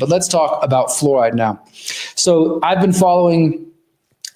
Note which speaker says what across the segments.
Speaker 1: But let's talk about fluoride now. So I've been following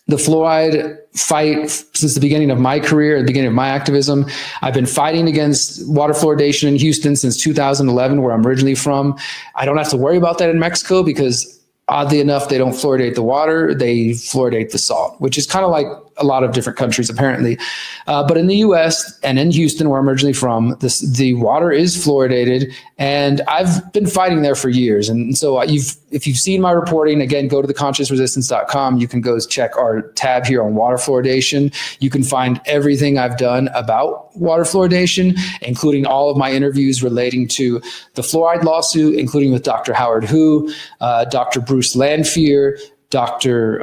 Speaker 1: the fluoride fight since the beginning of my career, the beginning of my activism. I've been fighting against water fluoridation in Houston since 2011, where I'm originally from. I don't have to worry about that in Mexico because oddly enough, they don't fluoridate the water, they fluoridate the salt, which is kind of like a lot of different countries apparently. But in the US and in Houston, where I'm originally from, the water is fluoridated, and I've been fighting there for years. And so if you've seen my reporting, again, go to theconsciousresistance.com. You can go check our tab here on water fluoridation. You can find everything I've done about water fluoridation, including all of my interviews relating to the fluoride lawsuit, including with Dr. Howard Hu, Dr. Bruce Lanphier, Dr.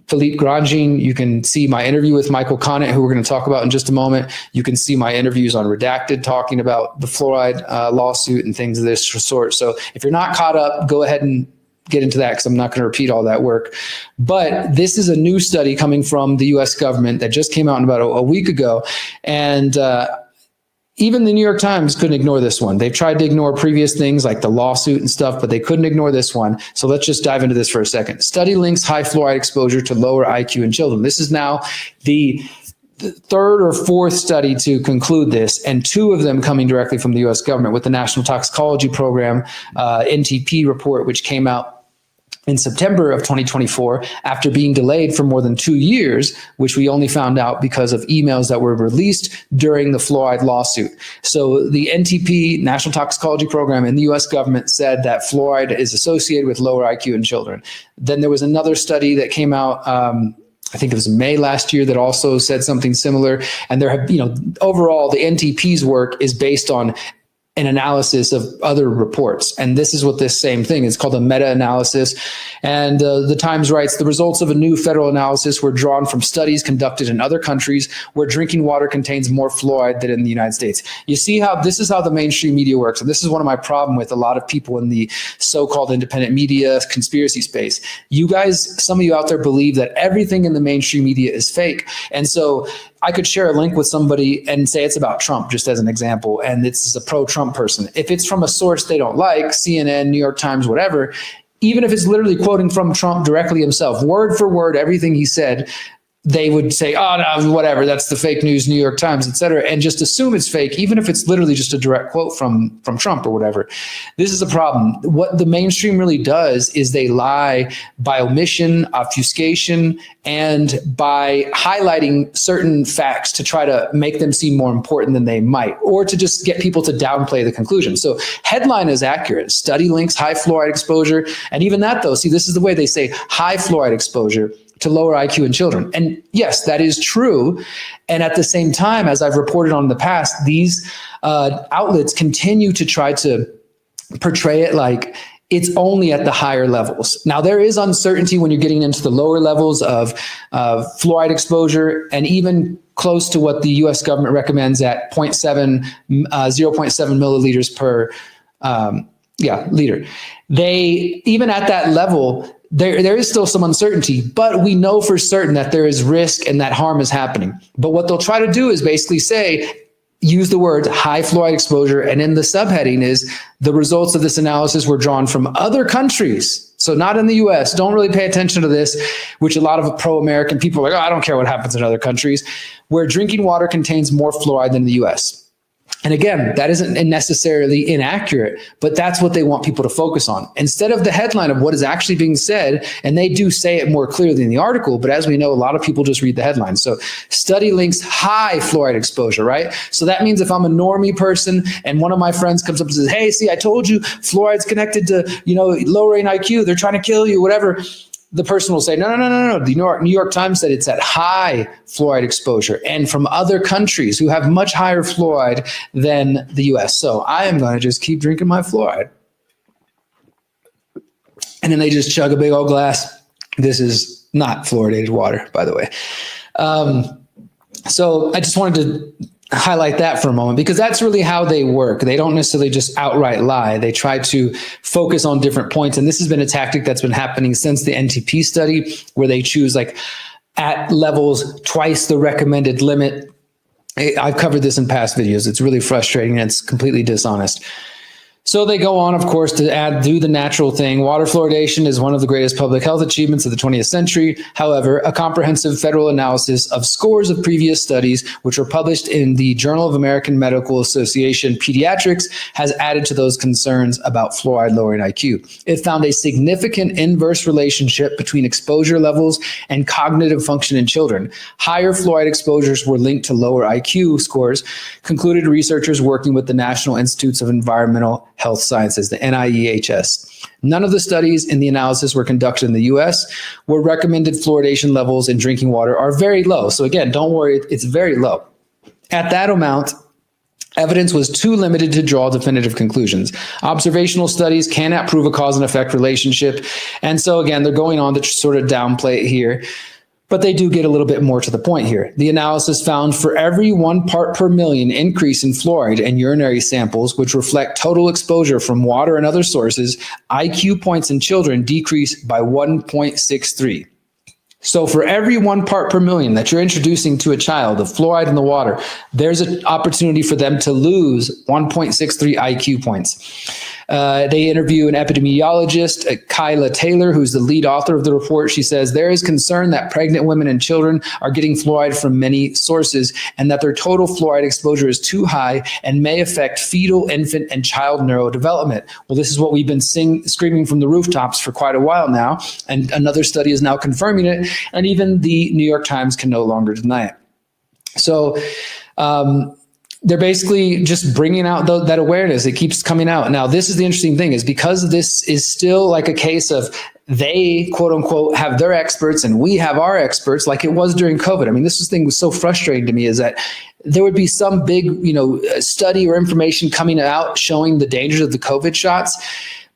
Speaker 1: Philippe Grandjean. You can see my interview with Michael Conant, who we're going to talk about in just a moment. You can see my interviews on Redacted talking about the fluoride lawsuit and things of this sort. So if you're not caught up, go ahead and get into that because I'm not going to repeat all that work. But this is a new study coming from the US government that just came out about a week ago. And even the New York Times couldn't ignore this one. They've tried to ignore previous things like the lawsuit and stuff, but they couldn't ignore this one. So let's just dive into this for a second. Study links high fluoride exposure to lower IQ in children. This is now the third or fourth study to conclude this, and two of them coming directly from the US government with the National Toxicology Program NTP report, which came out in September of 2024, after being delayed for more than 2 years, which we only found out because of emails that were released during the fluoride lawsuit. So the NTP, National Toxicology Program, in the US government said that fluoride is associated with lower IQ in children. Then there was another study that came out, I think it was May last year, that also said something similar. And there have, overall, the NTP's work is based on an analysis of other reports. And this is what this same thing is called, a meta-analysis. And the Times writes, the results of a new federal analysis were drawn from studies conducted in other countries where drinking water contains more fluoride than in the United States. You see how this is how the mainstream media works. And this is one of my problem with a lot of people in the so-called independent media conspiracy space. You guys, some of you out there believe that everything in the mainstream media is fake. And so I could share a link with somebody and say it's about Trump, just as an example, and it's a pro-Trump person. If it's from a source they don't like, CNN, New York Times, whatever, even if it's literally quoting from Trump directly himself, word for word, everything he said, they would say, oh, no, whatever, that's the fake news, New York Times, et cetera, and just assume it's fake, even if it's literally just a direct quote from Trump or whatever. This is a problem. What the mainstream really does is they lie by omission, obfuscation, and by highlighting certain facts to try to make them seem more important than they might, or to just get people to downplay the conclusion. So headline is accurate. Study links high fluoride exposure. And even that, though, see, this is the way they say high fluoride exposure to lower IQ in children. And yes, that is true. And at the same time, as I've reported on in the past, these outlets continue to try to portray it like it's only at the higher levels. Now, there is uncertainty when you're getting into the lower levels of fluoride exposure, and even close to what the US government recommends at 0.7 milliliters per liter. They, even at that level, there is still some uncertainty, but we know for certain that there is risk and that harm is happening. But what they'll try to do is basically say, use the word high fluoride exposure, and in the subheading is the results of this analysis were drawn from other countries. So not in the US. Don't really pay attention to this, which a lot of pro-American people are like, oh, I don't care what happens in other countries, where drinking water contains more fluoride than the US. And again, that isn't necessarily inaccurate, but that's what they want people to focus on instead of the headline of what is actually being said. And they do say it more clearly in the article, but as we know, a lot of people just read the headline. So study links high fluoride exposure, right? So that means if I'm a normie person and one of my friends comes up and says, hey, see, I told you fluoride's connected to, lowering IQ, they're trying to kill you, whatever. The person will say, no. The New York Times said it's at high fluoride exposure and from other countries who have much higher fluoride than the US. So I am going to just keep drinking my fluoride. And then they just chug a big old glass. This is not fluoridated water, by the way. So I just wanted to highlight that for a moment, because that's really how they work. They don't necessarily just outright lie. They try to focus on different points. And this has been a tactic that's been happening since the NTP study, where they choose like at levels twice the recommended limit. I've covered this in past videos. It's really frustrating and it's completely dishonest. So they go on, of course, to do the natural thing. Water fluoridation is one of the greatest public health achievements of the 20th century. However, a comprehensive federal analysis of scores of previous studies, which were published in the Journal of American Medical Association Pediatrics, has added to those concerns about fluoride lowering IQ. It found a significant inverse relationship between exposure levels and cognitive function in children. Higher fluoride exposures were linked to lower IQ scores, concluded researchers working with the National Institutes of Environmental Health Sciences, the NIEHS. None of the studies in the analysis were conducted in the US, where recommended fluoridation levels in drinking water are very low. So again, don't worry, it's very low. At that amount, evidence was too limited to draw definitive conclusions. Observational studies cannot prove a cause and effect relationship. And so again, they're going on to sort of downplay it here. But they do get a little bit more to the point here. The analysis found for every 1 part per million increase in fluoride in urinary samples, which reflect total exposure from water and other sources, IQ points in children decreased by 1.63. So for every 1 part per million that you're introducing to a child of fluoride in the water, there's an opportunity for them to lose 1.63 IQ points. They interview an epidemiologist, Kyla Taylor, who's the lead author of the report. She says, there is concern that pregnant women and children are getting fluoride from many sources and that their total fluoride exposure is too high and may affect fetal, infant, and child neurodevelopment. Well, this is what we've been screaming from the rooftops for quite a while now, and another study is now confirming it, and even the New York Times can no longer deny it. So, they're basically just bringing out that awareness. It keeps coming out. Now, this is the interesting thing, is because this is still like a case of they, quote unquote, have their experts and we have our experts, like it was during COVID. I mean, this thing was so frustrating to me, is that there would be some big, study or information coming out showing the dangers of the COVID shots,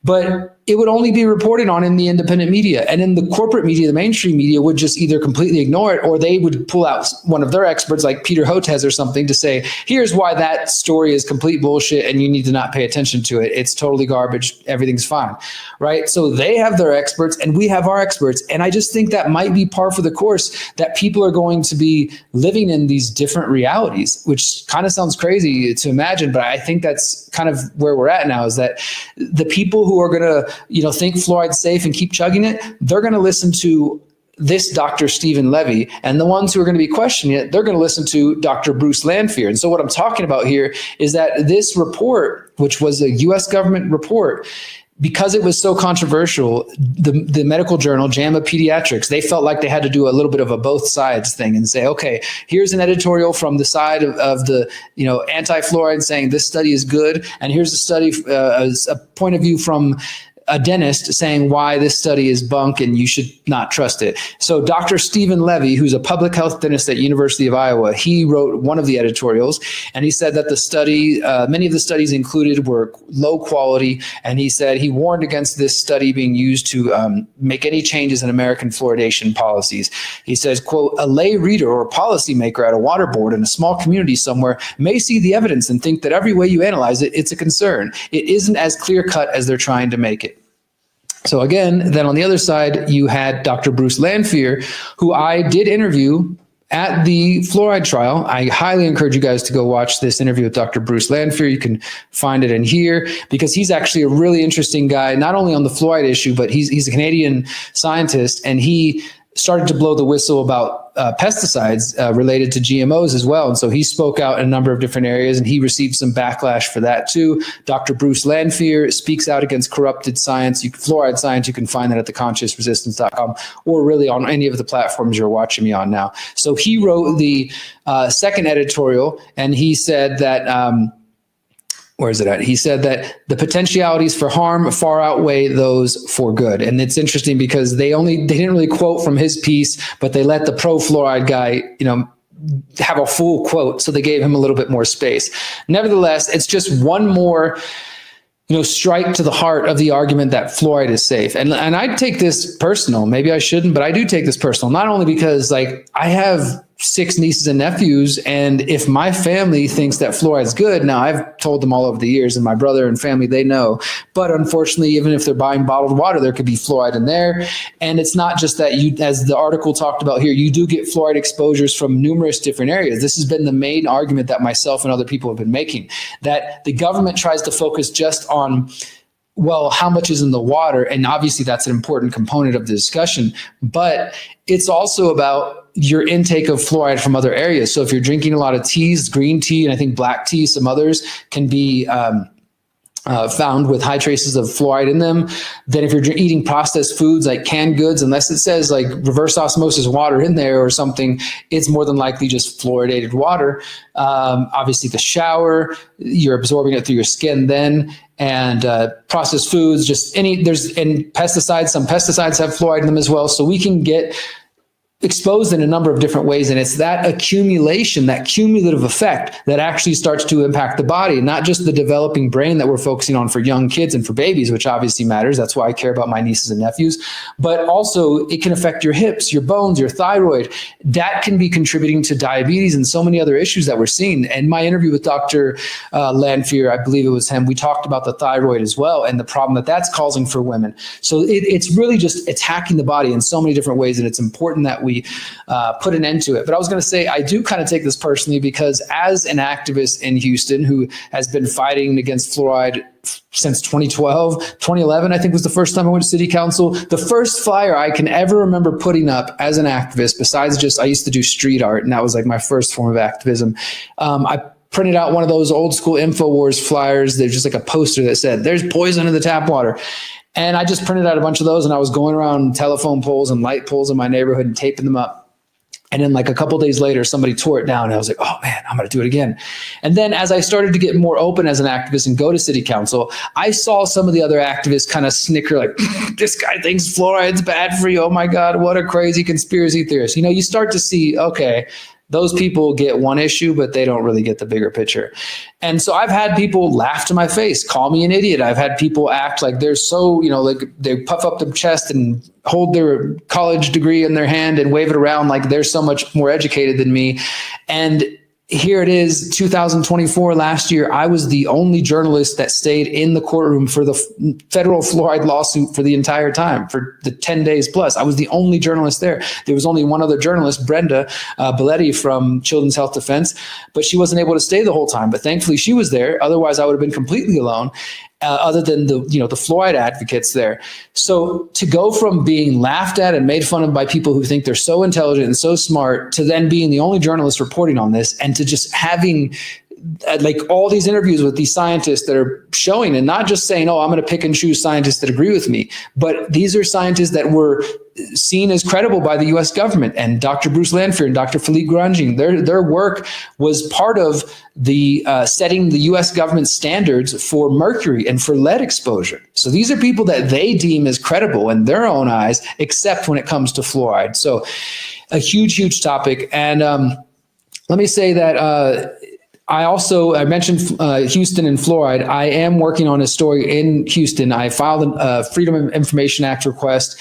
Speaker 1: but it would only be reported on in the independent media. And in the corporate media, the mainstream media would just either completely ignore it, or they would pull out one of their experts like Peter Hotez or something to say, here's why that story is complete bullshit and you need to not pay attention to it. It's totally garbage. Everything's fine, right? So they have their experts and we have our experts. And I just think that might be par for the course, that people are going to be living in these different realities, which kind of sounds crazy to imagine, but I think that's kind of where we're at now, is that the people who are going to think fluoride's safe and keep chugging it, they're going to listen to this Dr. Stephen Levy, and the ones who are going to be questioning it, they're going to listen to Dr. Bruce Lanphier. And so what I'm talking about here is that this report, which was a US government report, because it was so controversial, the medical journal, JAMA Pediatrics, they felt like they had to do a little bit of a both sides thing and say, okay, here's an editorial from the side of the anti-fluoride saying this study is good, and here's a study, a point of view from a dentist saying why this study is bunk and you should not trust it. So Dr. Stephen Levy, who's a public health dentist at University of Iowa, he wrote one of the editorials, and he said that the study, many of the studies included were low quality, and he said he warned against this study being used to make any changes in American fluoridation policies. He says, quote, a lay reader or policymaker at a water board in a small community somewhere may see the evidence and think that every way you analyze it, it's a concern. It isn't as clear cut as they're trying to make it. So again, then on the other side, you had Dr. Bruce Lanphier, who I did interview at the fluoride trial. I highly encourage you guys to go watch this interview with Dr. Bruce Lanphier. You can find it in here, because he's actually a really interesting guy, not only on the fluoride issue, but he's a Canadian scientist, and he started to blow the whistle about pesticides related to GMOs as well. And so he spoke out in a number of different areas, and he received some backlash for that too. Dr. Bruce Lanphier speaks out against corrupted science, fluoride science. You can find that at theconsciousresistance.com, or really on any of the platforms you're watching me on now. So he wrote the second editorial, and he said that, where is it at? He said that the potentialities for harm far outweigh those for good. And it's interesting because they didn't really quote from his piece, but they let the pro-fluoride guy, have a full quote. So they gave him a little bit more space. Nevertheless, it's just one more, strike to the heart of the argument that fluoride is safe. And I take this personal. Maybe I shouldn't, but I do take this personal. Not only because I have 6 nieces and nephews. And if my family thinks that fluoride is good, now I've told them all over the years, and my brother and family, they know. But unfortunately, even if they're buying bottled water, there could be fluoride in there. And it's not just that you, as the article talked about here, you do get fluoride exposures from numerous different areas. This has been the main argument that myself and other people have been making, that the government tries to focus just on, well, how much is in the water? And obviously that's an important component of the discussion, but it's also about your intake of fluoride from other areas. So if you're drinking a lot of teas, green tea, and I think black tea, some others can be found with high traces of fluoride in them. Then if you're eating processed foods like canned goods, unless it says like reverse osmosis water in there or something, it's more than likely just fluoridated water. Obviously the shower, you're absorbing it through your skin then. And processed foods, and pesticides, some pesticides have fluoride in them as well. So we can get exposed in a number of different ways. And it's that accumulation, that cumulative effect that actually starts to impact the body, not just the developing brain that we're focusing on for young kids and for babies, which obviously matters. That's why I care about my nieces and nephews, but also it can affect your hips, your bones, your thyroid. That can be contributing to diabetes and so many other issues that we're seeing. And my interview with Dr. Lanphier, I believe it was him, we talked about the thyroid as well and the problem that that's causing for women. So it's really just attacking the body in so many different ways. And it's important that we put an end to it. But I was going to say, I do kind of take this personally because as an activist in Houston who has been fighting against fluoride since 2011, I think was the first time I went to city council. The first flyer I can ever remember putting up as an activist, besides just, I used to do street art, and that was like my first form of activism. I printed out one of those old school InfoWars flyers. There's just like a poster that said, "There's poison in the tap water." And I just printed out a bunch of those, and I was going around telephone poles and light poles in my neighborhood and taping them up. And then like a couple of days later, somebody tore it down, and I was like, oh man, I'm going to do it again. And then as I started to get more open as an activist and go to city council, I saw some of the other activists kind of snicker like, this guy thinks fluoride's bad for you. Oh my God, what a crazy conspiracy theorist. You know, you start to see, okay, those people get one issue, but they don't really get the bigger picture. And so I've had people laugh to my face, call me an idiot. I've had people act like they're so, like they puff up their chest and hold their college degree in their hand and wave it around like they're so much more educated than me. And here it is, 2024, last year, I was the only journalist that stayed in the courtroom for the federal fluoride lawsuit for the entire time, for the 10 days plus. I was the only journalist there. There was only one other journalist, Brenda Belletti from Children's Health Defense, but she wasn't able to stay the whole time. But thankfully she was there. Otherwise I would have been completely alone. Other than the fluoride advocates there. So to go from being laughed at and made fun of by people who think they're so intelligent and so smart to then being the only journalist reporting on this, and to just having like all these interviews with these scientists that are showing, and not just saying, oh, I'm going to pick and choose scientists that agree with me, but these are scientists that were seen as credible by the US government, and Dr. Bruce Lanphier and Dr. Philippe Grandjean, their work was part of the setting the US government standards for mercury and for lead exposure. So these are people that they deem as credible in their own eyes, except when it comes to fluoride. So a huge, huge topic. And let me say that I mentioned Houston and fluoride. I am working on a story in Houston. I filed a Freedom of Information Act request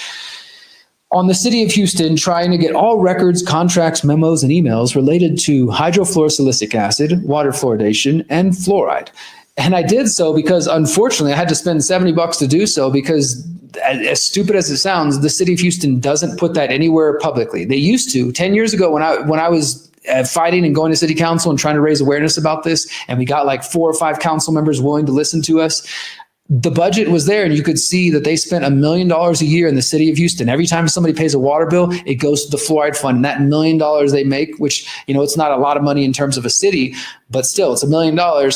Speaker 1: on the city of Houston, trying to get all records, contracts, memos, and emails related to hydrofluorosilicic acid, water fluoridation, and fluoride. And I did so because, unfortunately, I had to spend $70 to do so because, as stupid as it sounds, the city of Houston doesn't put that anywhere publicly. They used to. 10 years ago, when I was fighting and going to city council and trying to raise awareness about this, and we got like 4 or 5 council members willing to listen to us, the budget was there, and you could see that they spent $1 million a year in the city of Houston. Every time somebody pays a water bill, it goes to the fluoride fund. And that $1 million they make, which, it's not a lot of money in terms of a city, but still it's $1 million.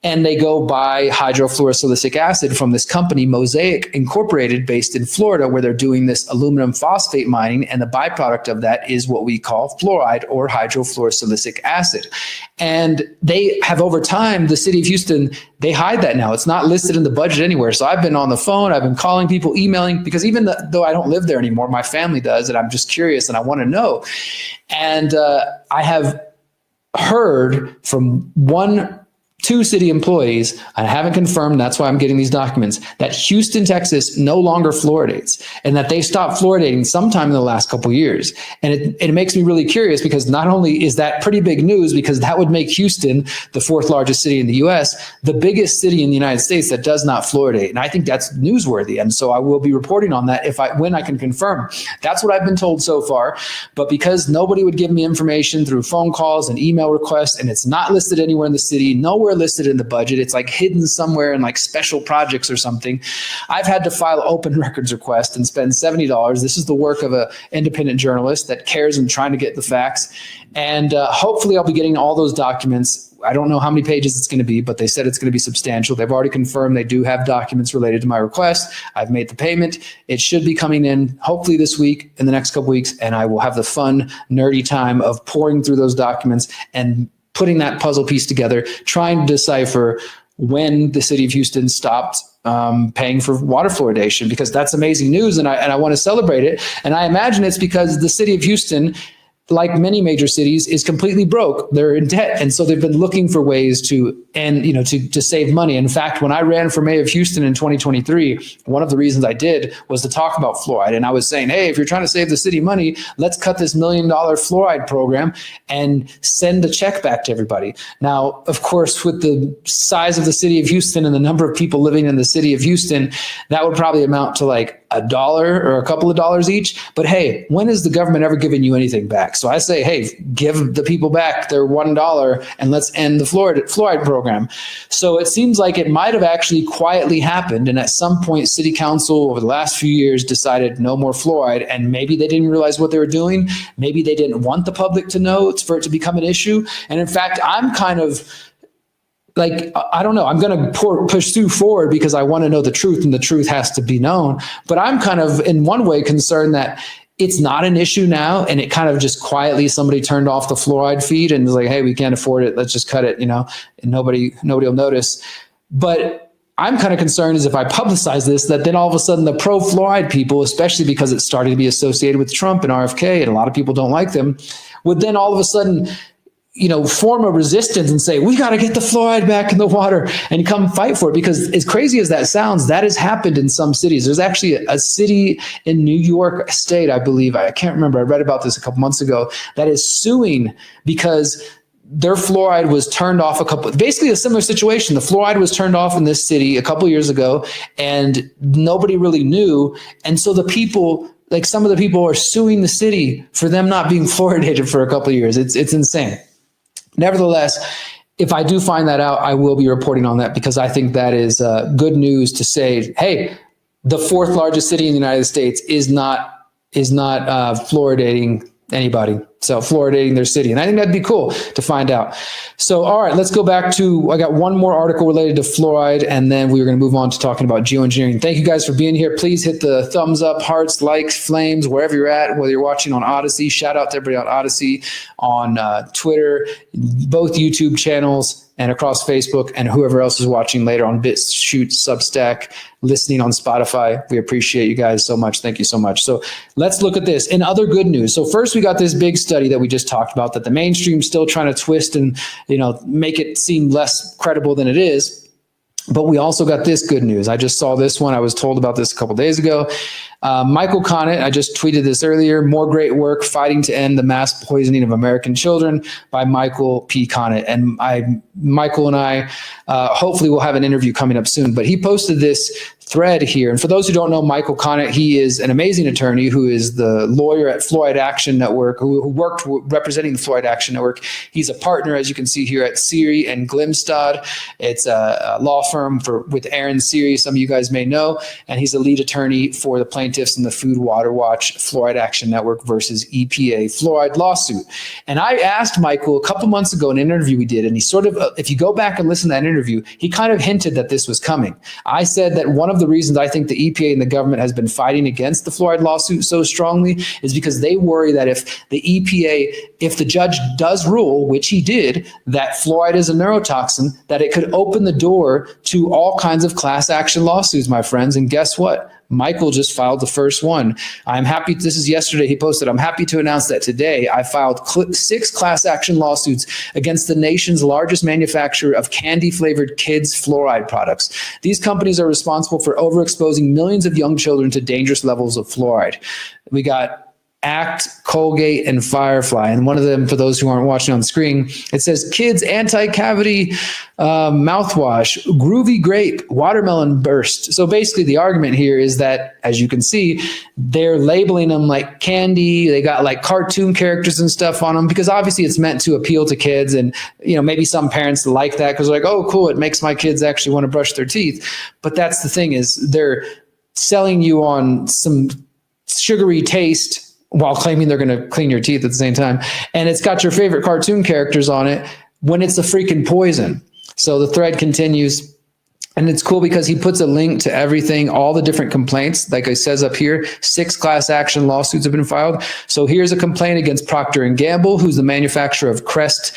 Speaker 1: And they go buy hydrofluorosilicic acid from this company, Mosaic Incorporated, based in Florida, where they're doing this aluminum phosphate mining. And the byproduct of that is what we call fluoride, or hydrofluorosilicic acid. And they have, over time, the city of Houston, they hide that now. It's not listed in the budget anywhere. So I've been on the phone, I've been calling people, emailing, because even though I don't live there anymore, my family does, and I'm just curious and I want to know. And I have heard from one two city employees, I haven't confirmed, that's why I'm getting these documents, that Houston, Texas no longer fluoridates, and that they stopped fluoridating sometime in the last couple of years. And it makes me really curious, because not only is that pretty big news, because that would make Houston, the fourth largest city in the US, the biggest city in the United States that does not fluoridate. And I think that's newsworthy. And so I will be reporting on that when I can confirm. That's what I've been told so far. But because nobody would give me information through phone calls and email requests, and it's not listed anywhere in the city, nowhere listed in the budget, it's like hidden somewhere in like special projects or something, I've had to file open records request and spend $70. This is the work of an independent journalist that cares and trying to get the facts. And hopefully I'll be getting all those documents. I don't know how many pages it's going to be, but they said it's going to be substantial. They've already confirmed they do have documents related to my request. I've made the payment. It should be coming in hopefully this week, in the next couple weeks, and I will have the fun, nerdy time of pouring through those documents and putting that puzzle piece together, trying to decipher when the city of Houston stopped paying for water fluoridation, because that's amazing news, and I want to celebrate it. And I imagine it's because the city of Houston, like many major cities, is completely broke. They're in debt. And so they've been looking for ways to save money. In fact, when I ran for mayor of Houston in 2023, one of the reasons I did was to talk about fluoride. And I was saying, hey, if you're trying to save the city money, let's cut this $1 million fluoride program and send a check back to everybody. Now, of course, with the size of the city of Houston and the number of people living in the city of Houston, that would probably amount to like $1 or a couple of dollars each. But hey, when has the government ever given you anything back? So I say, hey, give the people back their $1 and let's end the fluoride program. So it seems like it might have actually quietly happened. And at some point, city council over the last few years decided no more fluoride. And maybe they didn't realize what they were doing. Maybe they didn't want the public to know for it to become an issue. And in fact, I'm kind of like, I don't know, I'm going to pursue forward because I want to know the truth, and the truth has to be known. But I'm kind of in one way concerned that it's not an issue now, and it kind of just quietly somebody turned off the fluoride feed and was like, hey, we can't afford it, let's just cut it, and nobody will notice. But I'm kind of concerned is if I publicize this, that then all of a sudden the pro-fluoride people, especially because it's starting to be associated with Trump and RFK, and a lot of people don't like them, would then all of a sudden form a resistance and say, we got to get the fluoride back in the water and come fight for it. Because as crazy as that sounds, that has happened in some cities. There's actually a city in New York State, I believe, I can't remember, I read about this a couple months ago, that is suing because their fluoride was turned off basically a similar situation. The fluoride was turned off in this city a couple years ago and nobody really knew. And so the people, like some of the people are suing the city for them not being fluoridated for a couple of years. It's insane. Nevertheless, if I do find that out, I will be reporting on that, because I think that is good news to say, hey, the fourth largest city in the United States is not fluoridating anybody. So fluoridating their city. And I think that'd be cool to find out. So, all right, let's go back to, I got one more article related to fluoride, and then we're going to move on to talking about geoengineering. Thank you guys for being here. Please hit the thumbs up, hearts, likes, flames, wherever you're at, whether you're watching on Odyssey. Shout out to everybody on Odyssey, on Twitter, both YouTube channels, and across Facebook, and whoever else is watching later on BitChute, Substack, listening on Spotify. We appreciate you guys so much. Thank you so much. So let's look at this. In other good news. So first we got this big study that we just talked about that the mainstream's still trying to twist and make it seem less credible than it is. But we also got this good news. I just saw this one. I was told about this a couple days ago. Michael Connett, I just tweeted this earlier, more great work fighting to end the mass poisoning of American children by Michael P. Connett. And Michael and I hopefully will have an interview coming up soon. But he posted this thread here. And for those who don't know Michael Connett, he is an amazing attorney who is the lawyer at Fluoride Action Network, who worked representing the Fluoride Action Network. He's a partner, as you can see here, at Siri and Glimstad. It's a law firm with Aaron Siri, some of you guys may know, and he's a lead attorney for the plaintiffs in the Food Water Watch Fluoride Action Network versus EPA fluoride lawsuit. And I asked Michael a couple months ago in an interview we did, and he sort of, if you go back and listen to that interview, he kind of hinted that this was coming. I said that one of the reasons I think the EPA and the government has been fighting against the fluoride lawsuit so strongly is because they worry that if the EPA, if the judge does rule, which he did, that fluoride is a neurotoxin, that it could open the door to all kinds of class action lawsuits, my friends. And guess what? Michael just filed the first one. I'm happy. This is yesterday. He posted, I'm happy to announce that today I filed 6 class action lawsuits against the nation's largest manufacturer of candy flavored kids fluoride products. These companies are responsible for overexposing millions of young children to dangerous levels of fluoride. We got Act, Colgate, and Firefly. And one of them, for those who aren't watching on the screen, it says Kids Anti-Cavity Mouthwash, Groovy Grape, Watermelon Burst. So basically the argument here is that, as you can see, they're labeling them like candy. They got like cartoon characters and stuff on them because obviously it's meant to appeal to kids. And, you know, maybe some parents like that because they're like, oh, cool, it makes my kids actually want to brush their teeth. But that's the thing, is they're selling you on some sugary taste while claiming they're going to clean your teeth at the same time. And it's got your favorite cartoon characters on it when it's a freaking poison. So the thread continues. And it's cool because he puts a link to everything, all the different complaints. Like it says up here, 6 class action lawsuits have been filed. So here's a complaint against Procter & Gamble, who's the manufacturer of Crest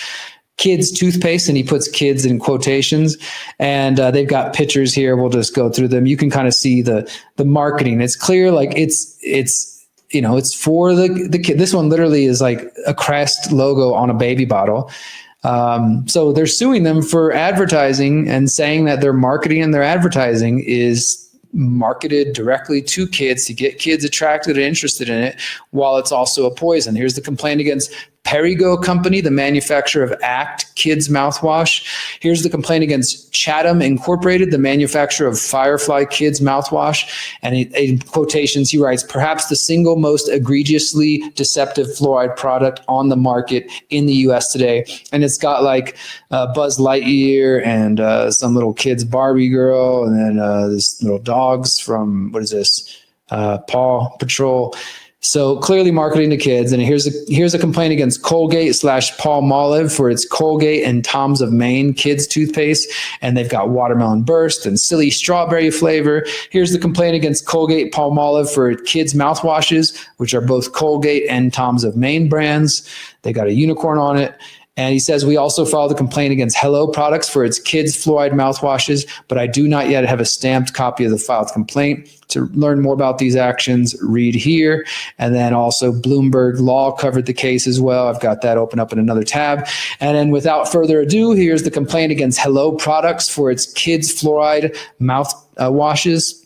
Speaker 1: Kids toothpaste, and he puts kids in quotations, and they've got pictures here. We'll just go through them. You can kind of see the marketing. It's clear, like it's you know, it's for the kid. This one literally is like a Crest logo on a baby bottle. So they're suing them for advertising and saying that their marketing and their advertising is marketed directly to kids to get kids attracted and interested in it, while it's also a poison. Here's the complaint against Perrigo Company, the manufacturer of Act Kids Mouthwash. Here's the complaint against Chatham Incorporated, the manufacturer of Firefly Kids Mouthwash. And in quotations, he writes, perhaps the single most egregiously deceptive fluoride product on the market in the US today. And it's got like Buzz Lightyear and some little kid's Barbie girl, and then this little dogs from, what is this? Paw Patrol. So clearly marketing to kids. And here's a complaint against Colgate / Palmolive for its Colgate and Tom's of Maine kids toothpaste. And they've got Watermelon Burst and Silly Strawberry flavor. Here's the complaint against Colgate Palmolive for kids mouthwashes, which are both Colgate and Tom's of Maine brands. They got a unicorn on it. And he says, we also filed a complaint against Hello Products for its kids fluoride mouthwashes, but I do not yet have a stamped copy of the filed complaint. To learn more about these actions, read here. And then also Bloomberg Law covered the case as well. I've got that open up in another tab. And then without further ado, here's the complaint against Hello Products for its kids fluoride mouthwashes.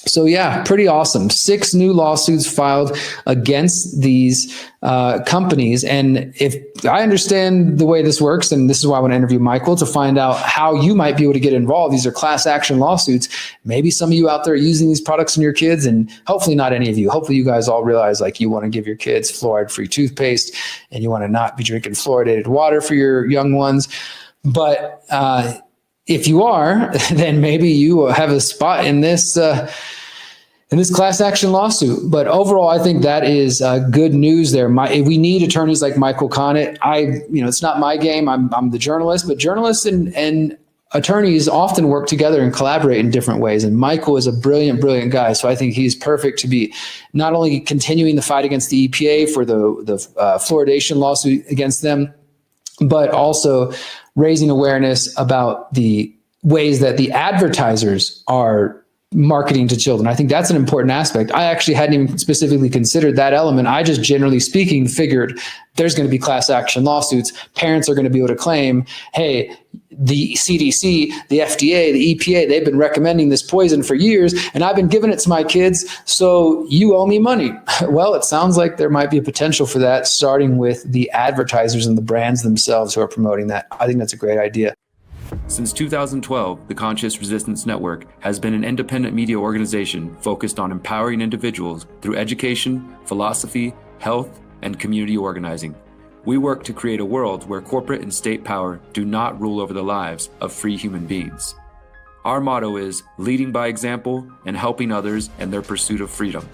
Speaker 1: So yeah, pretty awesome. 6 new lawsuits filed against these companies. And if I understand the way this works, and this is why I want to interview Michael to find out how you might be able to get involved. These are class action lawsuits. Maybe some of you out there are using these products in your kids, and hopefully not any of you. Hopefully you guys all realize like you want to give your kids fluoride-free toothpaste, and you want to not be drinking fluoridated water for your young ones. But if you are, then maybe you have a spot in this class action lawsuit. But overall, I think that is good news there. We need attorneys like Michael Connett. It's not my game. I'm the journalist, but journalists and attorneys often work together and collaborate in different ways. And Michael is a brilliant, brilliant guy. So I think he's perfect to be not only continuing the fight against the EPA for the fluoridation lawsuit against them, but also raising awareness about the ways that the advertisers are marketing to children. I think that's an important aspect. I actually hadn't even specifically considered that element. I just, generally speaking, figured there's going to be class action lawsuits. Parents are going to be able to claim, hey, the CDC, the FDA, the EPA, they've been recommending this poison for years, and I've been giving it to my kids, so you owe me money. Well, it sounds like there might be a potential for that, starting with the advertisers and the brands themselves who are promoting that. I think that's a great idea.
Speaker 2: Since 2012, the Conscious Resistance Network has been an independent media organization focused on empowering individuals through education, philosophy, health, and community organizing. We work to create a world where corporate and state power do not rule over the lives of free human beings. Our motto is leading by example and helping others in their pursuit of freedom.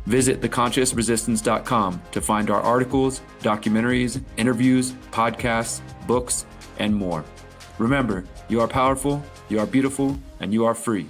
Speaker 2: Visit theconsciousresistance.com to find our articles, documentaries, interviews, podcasts, books, and more. Remember, you are powerful, you are beautiful, and you are free.